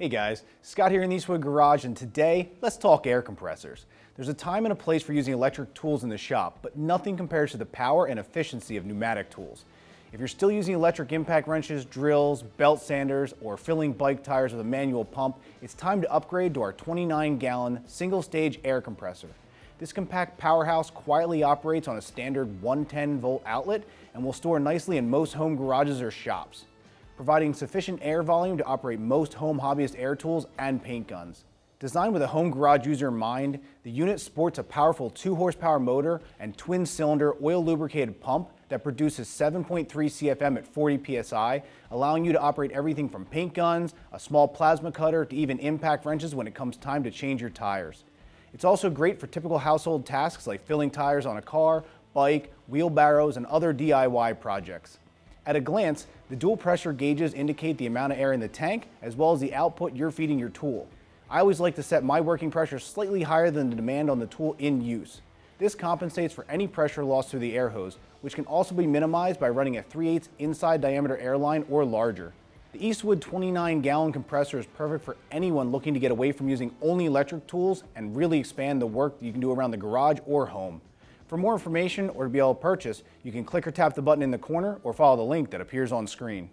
Hey guys, Scott here in the Eastwood garage, and today let's talk air compressors. There's a time and a place for using electric tools in the shop, but nothing compares to the power and efficiency of pneumatic tools. If you're still using electric impact wrenches, drills, belt sanders, or filling bike tires with a manual pump, it's time to upgrade to our 29-gallon single-stage air compressor. This compact powerhouse quietly operates on a standard 110-volt outlet and will store nicely in most home garages or shops, providing sufficient air volume to operate most home hobbyist air tools and paint guns. Designed with a home garage user in mind, the unit sports a powerful 2-horsepower motor and twin-cylinder oil-lubricated pump that produces 7.3 CFM at 40 psi, allowing you to operate everything from paint guns, a small plasma cutter, to even impact wrenches when it comes time to change your tires. It's also great for typical household tasks like filling tires on a car, bike, wheelbarrows, and other DIY projects. At a glance, the dual pressure gauges indicate the amount of air in the tank as well as the output you're feeding your tool. I always like to set my working pressure slightly higher than the demand on the tool in use. This compensates for any pressure loss through the air hose, which can also be minimized by running a 3/8 inside diameter air line or larger. The Eastwood 29-gallon compressor is perfect for anyone looking to get away from using only electric tools and really expand the work that you can do around the garage or home. For more information or to be able to purchase, you can click or tap the button in the corner or follow the link that appears on screen.